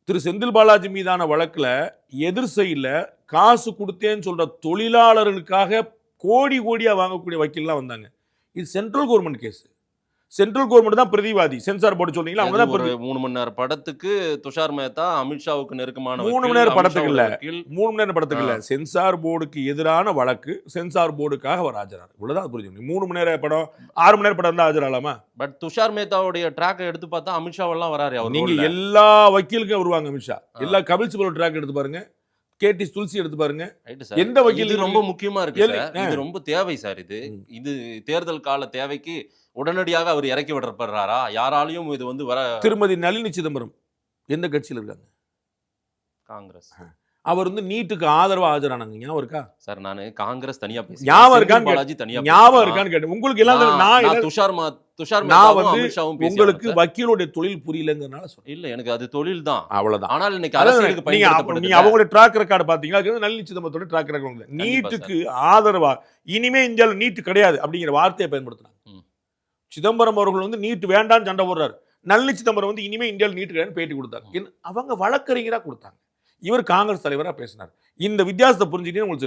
திரு செந்தில் பாலாஜி மீதான வழக்குல எதிர் சைடுல காசு கொடுத்தேன்னு சொல்ற தொழிலாளர்களுக்காக கோடி கோடியா வாங்கக்கூடிய வக்கீல்லாம் வந்தாங்க. இது central government case. Central government தான் பிரதிவாதி. சென்சார் போர்டு சொன்னீங்களா, அவங்க தான் ஒரு 3 மணி நேர படத்துக்கு துஷார் மேத்தா அமித்ஷாவுக்கு நெருக்கமான 3 மணி நேர படத்துக்கு இல்ல, 3 மணி நேர படத்துக்கு இல்ல, சென்சார் போர்டுக்கு எதிரான வழக்கு, சென்சார் போர்டுக்காக அவர் ஆஜரானார். இவ்வளவுதான் புரிஞ்சுக்கணும். 3 மணி நேர படம் 6 மணி நேர படம் தான் ஆஜராலாமா? பட் துஷார் மேத்தாவுடைய ட்ராக் எடுத்து பார்த்தா அமித்ஷாவெல்லாம் வராரு. அவர் நீங்க எல்லா வக்கீலுக்கும் வருவாங்க அமித்ஷா. எல்லா கபில் சிபல் ட்ராக் எடுத்து பாருங்க, கேடி துளசி எடுத்து பாருங்க. எந்த வக்கீல் ரொம்ப முக்கியமா இருக்கு சார். இது ரொம்ப தேவை சார். இது தேர்தல் கால தேவைக்கு உடனடியாக அவர் இறக்கி விடப்படுறாரா? யாராலையும் இது வந்து வர. திருமதி நளினி சிதம்பரம் எந்த கட்சியில் இருக்காங்க? காங்கிரஸ். அவர் வந்து நீட்டுக்கு ஆதரவா ஆஜரானாங்க. ஞாபகம் இருக்கா சார்? நானு காங்கிரஸ் தனியா பேசி ஞாபகம் இருக்கான்னு கேட்டேன். உங்களுக்கு எல்லாம் நான் வந்து உங்களுக்கு வக்கீலுடைய தொழில் புரியலங்கிறனால சொல்றேன். இல்ல, எனக்கு அது தொழில் தான். அவ்வளவுதான். ஆனால் இன்னைக்கு அரசியலுக்கு பயன்படுத்தப்படுது. நீங்க அவங்களுடைய ட்ராக் ரெக்கார்டு பாத்தீங்களா? அது நளினி சிதம்பரத்தோட ட்ராக் ரெக்கார்டு. நீட்டுக்கு ஆதரவா இனிமே இந்தியாவில் நீட்டு கிடையாது அப்படிங்கிற வார்த்தையை பயன்படுத்தினாங்க. சிதம்பரம் அவர்கள் வந்து நீட் வேண்டான்னு சண்டை போடுறாரு. நளினி சிதம்பரம் வந்து இனிமே இந்தியாவில் நீட் கிடையாது பேட்டி கொடுத்தாங்க. அவங்க வழக்கறிஞரா கொடுத்தாங்க. இவர் காங்கிரஸ் தலைவரா பேசினார். இந்த வித்தியாசத்தை புரிஞ்சுக்கிட்டே உங்களுக்கு